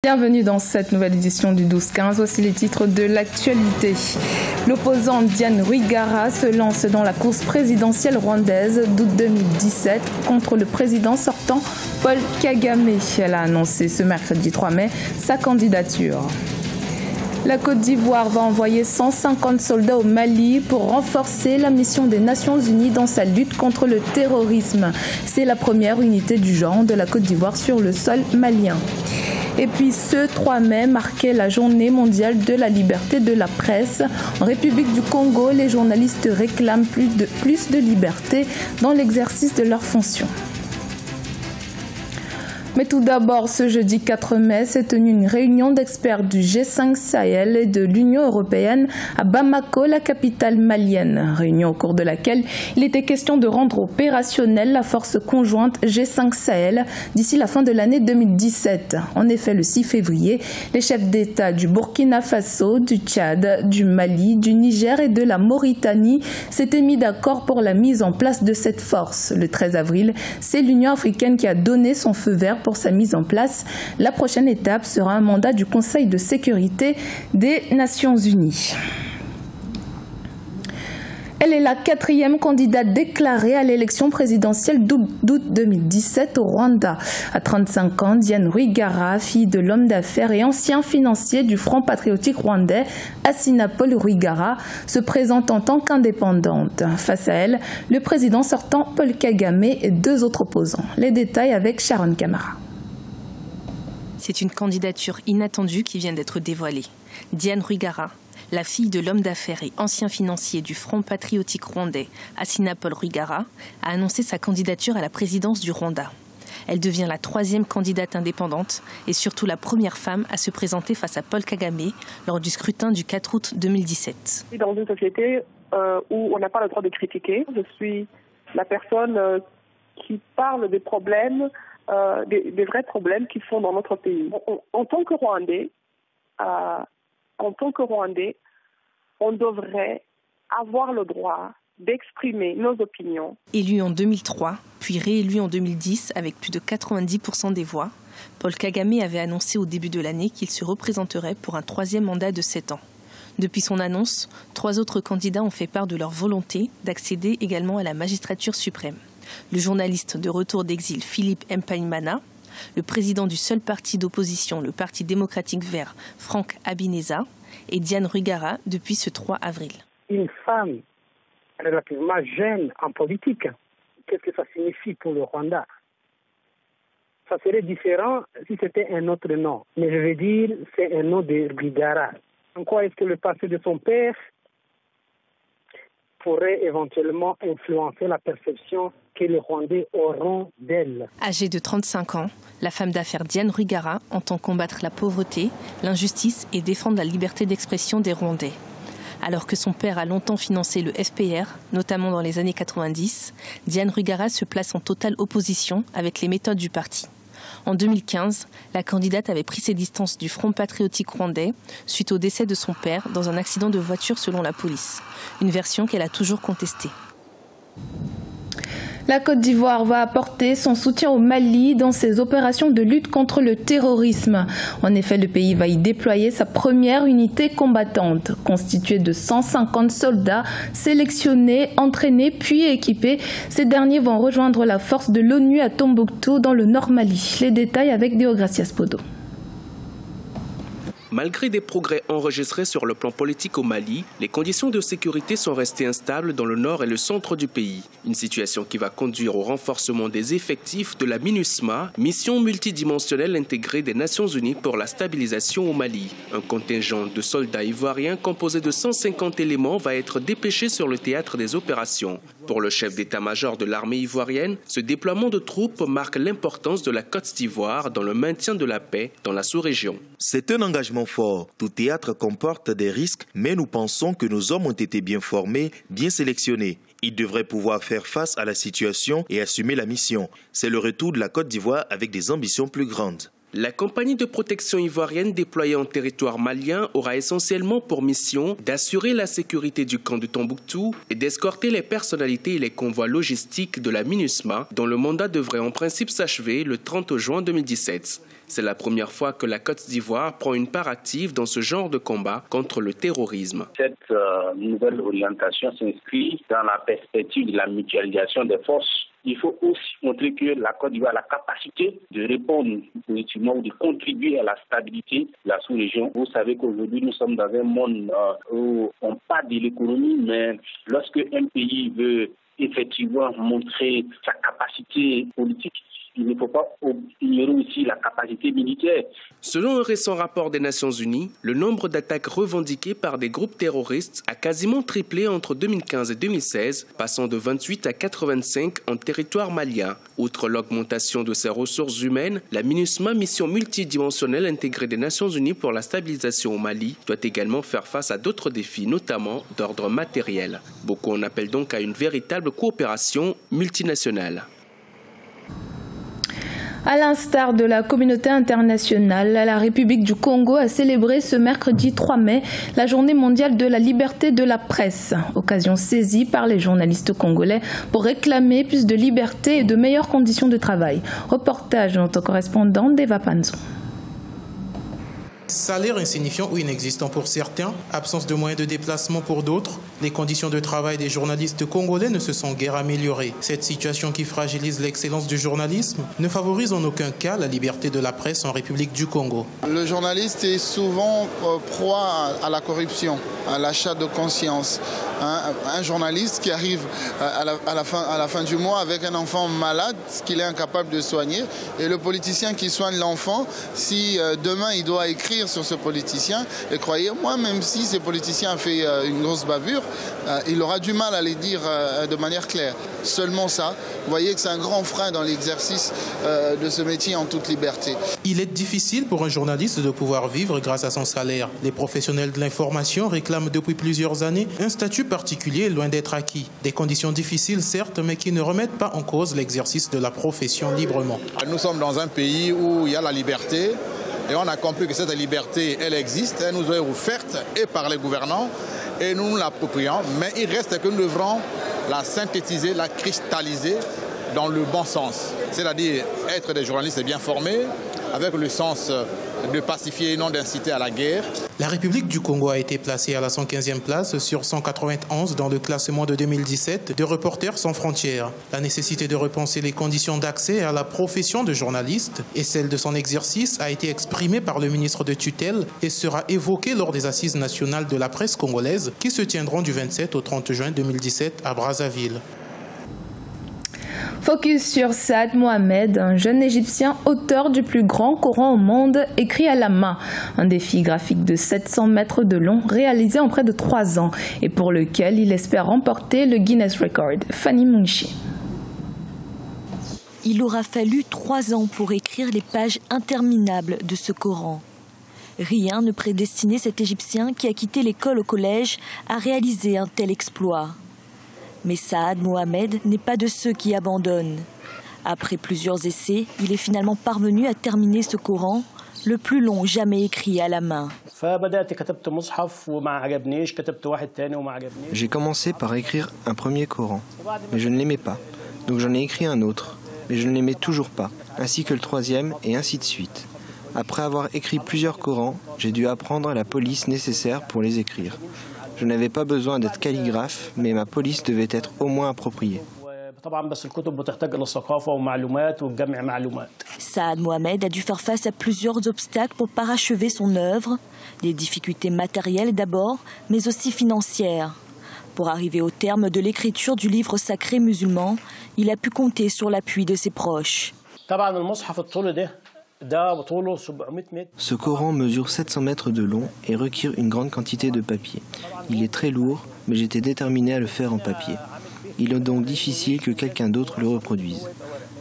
Bienvenue dans cette nouvelle édition du 12-15. Voici les titres de l'actualité. L'opposante Diane Rwigara se lance dans la course présidentielle rwandaise d'août 2017 contre le président sortant Paul Kagame. Elle a annoncé ce mercredi 3 mai sa candidature. La Côte d'Ivoire va envoyer 150 soldats au Mali pour renforcer la mission des Nations Unies dans sa lutte contre le terrorisme. C'est la première unité du genre de la Côte d'Ivoire sur le sol malien. Et puis ce 3 mai marquait la journée mondiale de la liberté de la presse. En République du Congo, les journalistes réclament plus de liberté dans l'exercice de leurs fonctions. Mais tout d'abord, ce jeudi 4 mai, s'est tenue une réunion d'experts du G5 Sahel et de l'Union européenne à Bamako, la capitale malienne. Réunion au cours de laquelle il était question de rendre opérationnelle la force conjointe G5 Sahel d'ici la fin de l'année 2017. En effet, le 6 février, les chefs d'État du Burkina Faso, du Tchad, du Mali, du Niger et de la Mauritanie s'étaient mis d'accord pour la mise en place de cette force. Le 13 avril, c'est l'Union africaine qui a donné son feu vert pour sa mise en place. La prochaine étape sera un mandat du Conseil de sécurité des Nations Unies. Elle est la 4e candidate déclarée à l'élection présidentielle d'août 2017 au Rwanda. À 35 ans, Diane Rwigara, fille de l'homme d'affaires et ancien financier du Front patriotique rwandais, Assinapol Rwigara, se présente en tant qu'indépendante. Face à elle, le président sortant Paul Kagame et 2 autres opposants. Les détails avec Sharon Kamara. C'est une candidature inattendue qui vient d'être dévoilée. Diane Rwigara, la fille de l'homme d'affaires et ancien financier du Front patriotique rwandais, Assinapol Rwigara, a annoncé sa candidature à la présidence du Rwanda. Elle devient la 3e candidate indépendante et surtout la première femme à se présenter face à Paul Kagame lors du scrutin du 4 août 2017. Dans une société où on n'a pas le droit de critiquer, je suis la personne qui parle des problèmes, des vrais problèmes qui sont dans notre pays. En tant que Rwandais, on devrait avoir le droit d'exprimer nos opinions. Élu en 2003, puis réélu en 2010 avec plus de 90% des voix, Paul Kagame avait annoncé au début de l'année qu'il se représenterait pour un 3e mandat de 7 ans. Depuis son annonce, 3 autres candidats ont fait part de leur volonté d'accéder également à la magistrature suprême. Le journaliste de retour d'exil Philippe Mpaimana, le président du seul parti d'opposition, le Parti démocratique vert, Franck Habineza, et Diane Rwigara depuis ce 3 avril. Une femme relativement jeune en politique, qu'est-ce que ça signifie pour le Rwanda? Ça serait différent si c'était un autre nom. Mais je veux dire, c'est un nom de Rwigara. En quoi est-ce que le passé de son père pourrait éventuellement influencer la perception que les Rwandais auront d'elle? Âgée de 35 ans, la femme d'affaires Diane Rwigara entend combattre la pauvreté, l'injustice et défendre la liberté d'expression des Rwandais. Alors que son père a longtemps financé le FPR, notamment dans les années 90, Diane Rwigara se place en totale opposition avec les méthodes du parti. En 2015, la candidate avait pris ses distances du Front patriotique rwandais suite au décès de son père dans un accident de voiture selon la police. Une version qu'elle a toujours contestée. La Côte d'Ivoire va apporter son soutien au Mali dans ses opérations de lutte contre le terrorisme. En effet, le pays va y déployer sa première unité combattante, constituée de 150 soldats sélectionnés, entraînés puis équipés. Ces derniers vont rejoindre la force de l'ONU à Tombouctou dans le Nord Mali. Les détails avec Deogracias Podo. Malgré des progrès enregistrés sur le plan politique au Mali, les conditions de sécurité sont restées instables dans le nord et le centre du pays. Une situation qui va conduire au renforcement des effectifs de la MINUSMA, mission multidimensionnelle intégrée des Nations Unies pour la stabilisation au Mali. Un contingent de soldats ivoiriens composé de 150 éléments va être dépêché sur le théâtre des opérations. Pour le chef d'état-major de l'armée ivoirienne, ce déploiement de troupes marque l'importance de la Côte d'Ivoire dans le maintien de la paix dans la sous-région. C'est un engagement fort. Tout théâtre comporte des risques, mais nous pensons que nos hommes ont été bien formés, bien sélectionnés. Ils devraient pouvoir faire face à la situation et assumer la mission. C'est le retour de la Côte d'Ivoire avec des ambitions plus grandes. La compagnie de protection ivoirienne déployée en territoire malien aura essentiellement pour mission d'assurer la sécurité du camp de Tombouctou et d'escorter les personnalités et les convois logistiques de la MINUSMA, dont le mandat devrait en principe s'achever le 30 juin 2017. C'est la première fois que la Côte d'Ivoire prend une part active dans ce genre de combat contre le terrorisme. Cette nouvelle orientation s'inscrit dans la perspective de la mutualisation des forces. Il faut aussi montrer que la Côte d'Ivoire a la capacité de répondre positivement ou de contribuer à la stabilité de la sous-région. Vous savez qu'aujourd'hui, nous sommes dans un monde où on parle de l'économie, mais lorsque un pays veut effectivement montrer sa capacité politique, il ne faut pas ignorer aussi la capacité militaire. Selon un récent rapport des Nations Unies, le nombre d'attaques revendiquées par des groupes terroristes a quasiment triplé entre 2015 et 2016, passant de 28 à 85 en territoire malien. Outre l'augmentation de ses ressources humaines, la MINUSMA, mission multidimensionnelle intégrée des Nations Unies pour la stabilisation au Mali, doit également faire face à d'autres défis, notamment d'ordre matériel. Beaucoup en appellent donc à une véritable coopération multinationale. À l'instar de la communauté internationale, la République du Congo a célébré ce mercredi 3 mai la journée mondiale de la liberté de la presse, occasion saisie par les journalistes congolais pour réclamer plus de liberté et de meilleures conditions de travail. Reportage de notre correspondante Deva Panzo. Salaire insignifiant ou inexistant pour certains, absence de moyens de déplacement pour d'autres, les conditions de travail des journalistes congolais ne se sont guère améliorées. Cette situation qui fragilise l'excellence du journalisme ne favorise en aucun cas la liberté de la presse en République du Congo. Le journaliste est souvent proie à la corruption, à l'achat de conscience. Un journaliste qui arrive à la fin du mois avec un enfant malade qu'il est incapable de soigner, et le politicien qui soigne l'enfant, si demain il doit écrire sur ce politicien, et croyez-moi, même si ce politicien a fait une grosse bavure, il aura du mal à les dire de manière claire. Seulement ça, vous voyez que c'est un grand frein dans l'exercice de ce métier en toute liberté. Il est difficile pour un journaliste de pouvoir vivre grâce à son salaire. Les professionnels de l'information réclament depuis plusieurs années un statut particulier loin d'être acquis. Des conditions difficiles certes, mais qui ne remettent pas en cause l'exercice de la profession librement. Nous sommes dans un pays où il y a la liberté. Et on a compris que cette liberté, elle existe, elle nous est offerte et par les gouvernants, et nous l'approprions. Mais il reste que nous devrons la synthétiser, la cristalliser dans le bon sens. C'est-à-dire être des journalistes bien formés, avec le sens de pacifier et non d'inciter à la guerre. La République du Congo a été placée à la 115e place sur 191 dans le classement de 2017 de Reporters sans frontières. La nécessité de repenser les conditions d'accès à la profession de journaliste et celle de son exercice a été exprimée par le ministre de tutelle et sera évoquée lors des assises nationales de la presse congolaise qui se tiendront du 27 au 30 juin 2017 à Brazzaville. Focus sur Saad Mohamed, un jeune Égyptien auteur du plus grand Coran au monde, écrit à la main. Un défi graphique de 700 mètres de long, réalisé en près de 3 ans, et pour lequel il espère remporter le Guinness Record. Fanny Munchi. Il aura fallu 3 ans pour écrire les pages interminables de ce Coran. Rien ne prédestinait cet Égyptien qui a quitté l'école au collège à réaliser un tel exploit. Mais Saad Mohamed n'est pas de ceux qui abandonnent. Après plusieurs essais, il est finalement parvenu à terminer ce Coran, le plus long jamais écrit à la main. J'ai commencé par écrire un premier Coran, mais je ne l'aimais pas. Donc j'en ai écrit un autre, mais je ne l'aimais toujours pas, ainsi que le troisième et ainsi de suite. Après avoir écrit plusieurs Corans, j'ai dû apprendre la police nécessaire pour les écrire. Je n'avais pas besoin d'être calligraphe, mais ma police devait être au moins appropriée. Saad Mohamed a dû faire face à plusieurs obstacles pour parachever son œuvre, des difficultés matérielles d'abord, mais aussi financières. Pour arriver au terme de l'écriture du livre sacré musulman, il a pu compter sur l'appui de ses proches. Ce Coran mesure 700 mètres de long et requiert une grande quantité de papier. Il est très lourd, mais j'étais déterminé à le faire en papier. Il est donc difficile que quelqu'un d'autre le reproduise.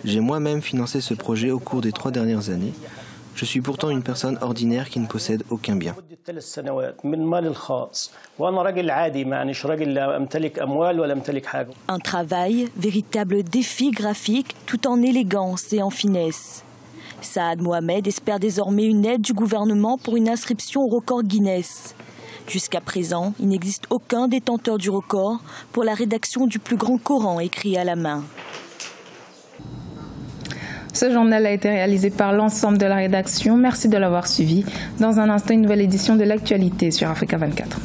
J'ai moi-même financé ce projet au cours des 3 dernières années. Je suis pourtant une personne ordinaire qui ne possède aucun bien. Un travail, véritable défi graphique, tout en élégance et en finesse. Saad Mohamed espère désormais une aide du gouvernement pour une inscription au record Guinness. Jusqu'à présent, il n'existe aucun détenteur du record pour la rédaction du plus grand Coran écrit à la main. Ce journal a été réalisé par l'ensemble de la rédaction. Merci de l'avoir suivi. Dans un instant, une nouvelle édition de l'actualité sur Africa 24.